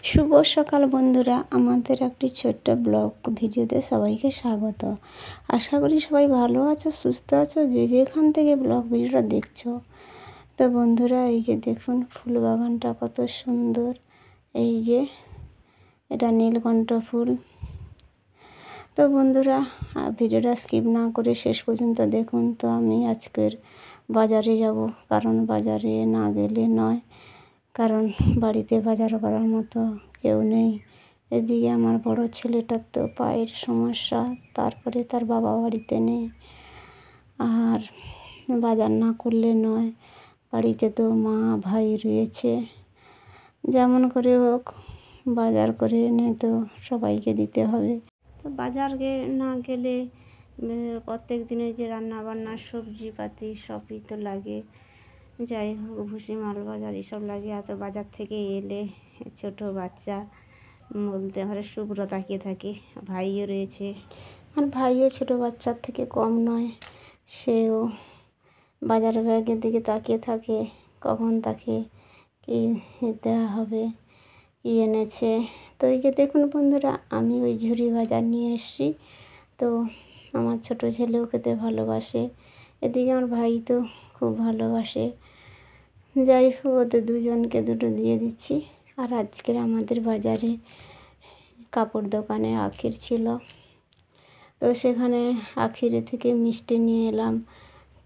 শুভ সকাল বন্ধুরা, আমাদের একটি ছোট্ট ব্লগ ভিডিওতে সবাইকে স্বাগত। আশা করি সবাই ভালো আছো, সুস্থ আছো, যে যেখান থেকে ব্লগ ভিডিওটা দেখছো। তো বন্ধুরা, এই যে দেখুন ফুল বাগানটা কত সুন্দর। এই যে এটা নীলকণ্ঠ ফুল। তো বন্ধুরা, ভিডিওটা স্কিপ না করে শেষ পর্যন্ত দেখুন। তো আমি আজকের বাজারে যাব, কারণ বাজারে না গেলে নয়, কারণ বাড়িতে বাজার করার মতো কেউ নেই। এদিকে আমার বড় ছেলেটার তো পায়ের সমস্যা, তারপরে তার বাবা বাড়িতে নেই, আর বাজার না করলে নয়। বাড়িতে তো মা ভাই রয়েছে, যেমন করে হোক বাজার করে এনে তো সবাইকে দিতে হবে। তো বাজার না গেলে প্রত্যেক দিনের যে রান্না বান্না সবজিপাতি সবই তো লাগে। যাই হোক, ভুসি মাল বাজার এসব লাগে। এত বাজার থেকে এলে ছোট বাচ্চা বলতে হয় শুভ্র তাকিয়ে থাকে, ভাইও রয়েছে, আর ভাইও ছোট বাচ্চার থেকে কম নয়। সেও বাজার ব্যাগের দিকে তাকিয়ে থাকে, কখন তাকে কি দেওয়া হবে, কি এনেছে। তো এই যে দেখুন বন্ধুরা, আমি ওই ঝুড়ি বাজার নিয়ে এসেছি। তো আমার ছোট ছেলেও খেতে ভালোবাসে, এদিকে আমার ভাই তো খুব ভালোবাসে। যাই হোক, ওদের দুজনকে দুটো দিয়ে দিচ্ছি। আর আজকের আমাদের বাজারে কাপড় দোকানে আখির ছিল, তো সেখানে আখির থেকে মিষ্টি নিয়ে এলাম।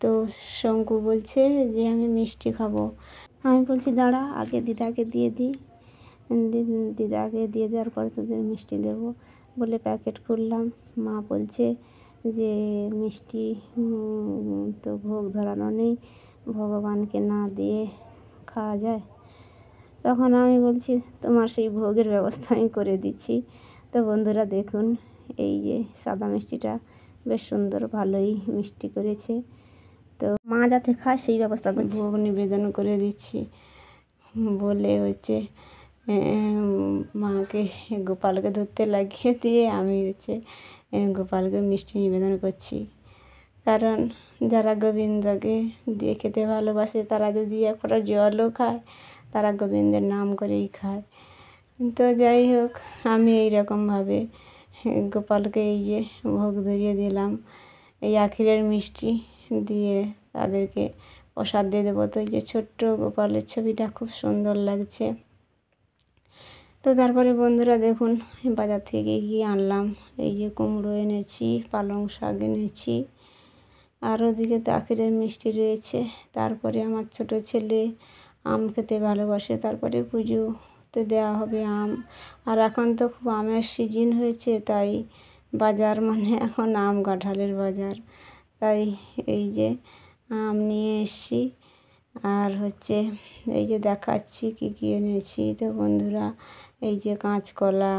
তো শঙ্কু বলছে যে আমি মিষ্টি খাবো। আমি বলছি দাঁড়া, আগে দিদাকে দিয়ে দিই, দিদাকে দিয়ে দেওয়ার পরে তোদের মিষ্টি দেবো বলে প্যাকেট খুললাম। মা বলছে যে মিষ্টি তো ভোগ ধরানো নেই, ভগবানকে না দিয়ে খাওয়া যায়। তখন আমি বলছি তোমার সেই ভোগের ব্যবস্থা আমি করে দিচ্ছি। তো বন্ধুরা দেখুন, এই যে সাদা মিষ্টিটা বেশ সুন্দর, ভালোই মিষ্টি করেছে। তো মা যাতে খায় সেই ব্যবস্থা করছি, ভোগ নিবেদন করে দিচ্ছি বলে হচ্ছে মাকে গোপালকে ধরতে লাগিয়ে দিয়ে আমি গোপালকে মিষ্টি নিবেদন করছি। কারণ যারা গোবিন্দকে দিয়ে খেতে ভালোবাসে, তারা যদি এক ফোঁটা জলও খায়, তারা গোবিন্দের নাম করেই খায়। তো যাই হোক, আমি এইরকমভাবে গোপালকে এই যে ভোগ ধরিয়ে দিলাম, এই আখিরের মিষ্টি দিয়ে তাদেরকে প্রসাদ দিয়ে দেবো। তো এই যে ছোট্ট গোপালের ছবিটা খুব সুন্দর লাগছে। তো তারপরে বন্ধুরা দেখুন, বাজার থেকে গিয়ে আনলাম এই যে কুমড়ো এনেছি, পালং শাক এনেছি, আর ওদিকে তো আখিরের মিষ্টি রয়েছে। তারপরে আমার ছোট ছেলে আম খেতে ভালোবাসে, তারপরে পুজোতে দেওয়া হবে আম। আর এখন তো খুব আমের সিজন হয়েছে, তাই বাজার মানে এখন আম কাঁঠালের বাজার। তাই এই যে আম নিয়ে এসছি, আর হচ্ছে এই যে দেখাচ্ছি কী কী এনেছি। তো বন্ধুরা, এই যে কাঁচকলা,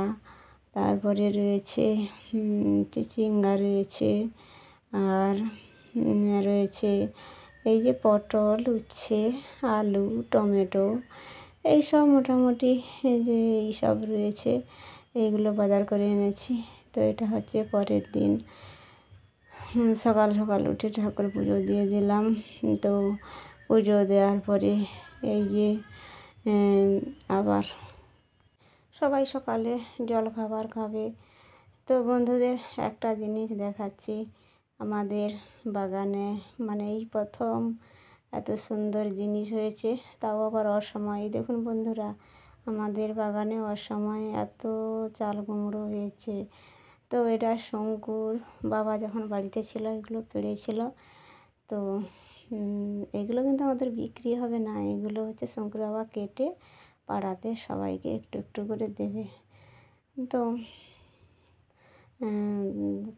তারপরে রয়েছে চিচিঙ্গা রয়েছে, আর রয়েছে এই যে পটল, উচ্ছে, আলু, টমেটো, এই সব মোটামুটি এই যে এই সব রয়েছে, এইগুলো বাজার করে এনেছি। তো এটা হচ্ছে পরের দিন সকাল সকাল উঠে ঠাকুর পুজো দিয়ে দিলাম। তো পুজো দেওয়ার পরে এই যে আবার সবাই সকালে জল খাবার খাবে। তো বন্ধুদের একটা জিনিস দেখাচ্ছি, আমাদের বাগানে মানে এই প্রথম এত সুন্দর জিনিস হয়েছে, তাও আবার অসময়ে। দেখুন বন্ধুরা, আমাদের বাগানে অসময়ে এত চাল কুমড়ো হয়েছে। তো এটা শঙ্কুর বাবা যখন বাড়িতে ছিল এগুলো পেড়েছিল। তো এগুলো কিন্তু আমাদের বিক্রি হবে না, এগুলো হচ্ছে শঙ্কুর বাবা কেটে পাড়াতে সবাইকে একটু একটু করে দেবে। তো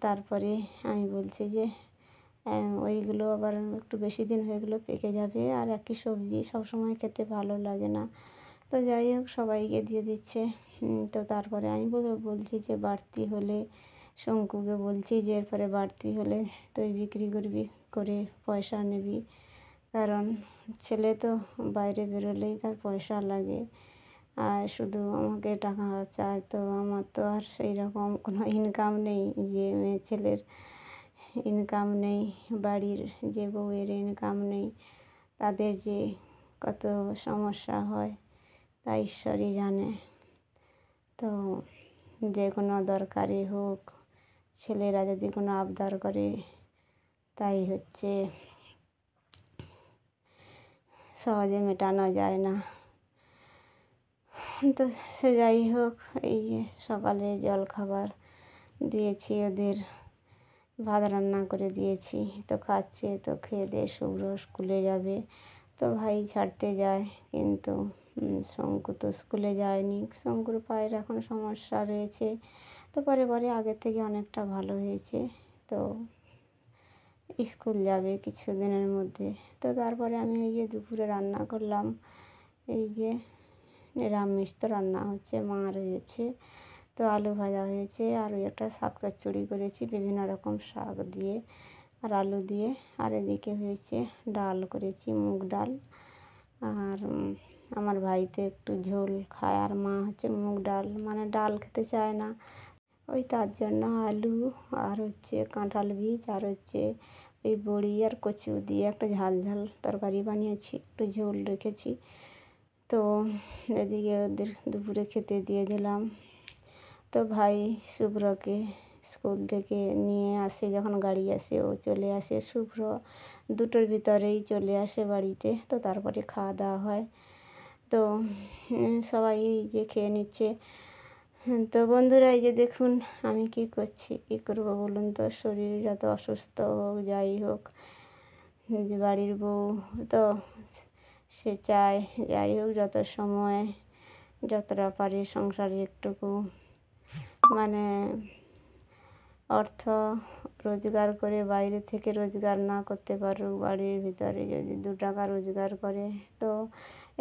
তারপরে আমি বলছি যে ওইগুলো আবার একটু বেশি দিন হয়ে গেলো পেকে যাবে, আর একই সবজি সব সময় খেতে ভালো লাগে না। তো যাই হোক, সবাইকে দিয়ে দিচ্ছে। তো তারপরে আমি বলছি যে বাড়তি হলে শঙ্কুকে বলছি যে এরপরে বাড়তি হলে তুই বিক্রি করবি, করে পয়সা নিবি, কারণ ছেলে তো বাইরে বেরোলেই তার পয়সা লাগে, আর শুধু আমাকে টাকা চায়। তো আমার তো আর সেই রকম কোনো ইনকাম নেই, যে মেয়ে ছেলের ইনকাম নেই, বাড়ির যে বউয়ের ইনকাম নেই, তাদের যে কত সমস্যা হয় তা ঈশ্বরই জানে। যে কোনো দরকারি হোক, ছেলেরা যদি কোনো আবদার করে তাই হচ্ছে সহজে মেটানো যায় না। তো সে যাই হোক, এই যে সকালে জলখাবার দিয়েছি ওদের, ভাত রান্না করে দিয়েছি, তো খাচ্ছে। তো খেয়ে দিয়ে শুভ্র স্কুলে যাবে, তো ভাই ছাড়তে যায়, কিন্তু শঙ্কু তো স্কুলে যায়নি। শঙ্কুর পায়ের এখন সমস্যা রয়েছে, তো পরে পরে আগের থেকে অনেকটা ভালো হয়েছে, তো স্কুল যাবে কিছু দিনের মধ্যে। তো তারপরে আমি এই যে দুপুরে রান্না করলাম, এই যে নিরামিষ তো রান্না হচ্ছে, মা রয়েছে, তো আলু ভাজা হয়েছে, আর ওই একটা শাক চচ্চড়ি করেছি বিভিন্ন রকম শাক দিয়ে আর আলু দিয়ে। আর এদিকে হয়েছে ডাল করেছি, মুগ ডাল। আর আমার ভাইতে একটু ঝোল খায়, আর মা হচ্ছে মুগ ডাল মানে ডাল খেতে চায় না, ওই তার জন্য আলু আর হচ্ছে কাঁঠাল বীজ আর হচ্ছে ওই বড়ি আর কচু দিয়ে একটা ঝাল ঝাল তরকারি বানিয়েছি, একটু ঝোল রেখেছি। তো এদিকে ওদের দুপুরে খেতে দিয়ে দিলাম। তো ভাই শুভ্রকে স্কুল থেকে নিয়ে আসে, যখন গাড়ি আসে ও চলে আসে, শুভ্র 2টোর ভিতরেই চলে আসে বাড়িতে। তো তারপরে খাওয়া দাওয়া হয়, তো সবাই এই যে খেয়ে নিচ্ছে। তো বন্ধুরা, এই যে দেখুন আমি কী করছি, কী করবো বলুন তো, শরীর যত অসুস্থ হোক যাই হোক, যে বাড়ির বউ তো সে চায় যাই হোক যত সময় যতটা পারে সংসারে একটুকু মানে অর্থ রোজগার করে, বাইরে থেকে রোজগার না করতে পারুক, বাড়ির ভিতরে যদি 2 টাকা রোজগার করে। তো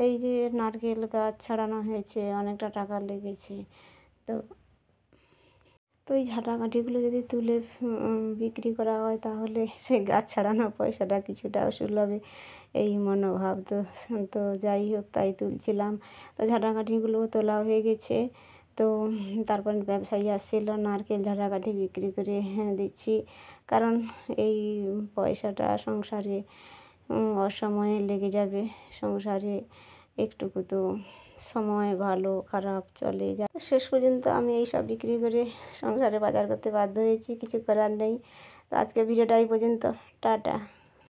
এই যে নারকেল গাছ ছাড়ানো হয়েছে, অনেকটা টাকা লেগেছে, তো তো এই ঝাঁটাকাঠিগুলো যদি তুলে বিক্রি করা হয় তাহলে সেই গাছ ছাড়ানোর পয়সাটা কিছুটা ওসুল হবে, এই মনোভাব। তো তো যাই হোক তাই তুলছিলাম। তো ঝাঁটাকাঠিগুলো তোলা হয়ে গেছে, তো তারপর ব্যবসায়ী আসছিলো, নারকেল ঝাঁটাকাঠি বিক্রি করে দিচ্ছি, কারণ এই পয়সাটা সংসারে অসময়ে লেগে যাবে। সংসারে একটুকু তো সময় ভালো খারাপ চলে যায়, শেষ পর্যন্ত আমি এই সব বিক্রি করে সংসারে বাজার করতে বাধ্য হয়েছি, কিছু করার নেই। তো আজকে ভিডিওটা এই পর্যন্ত, টাটা।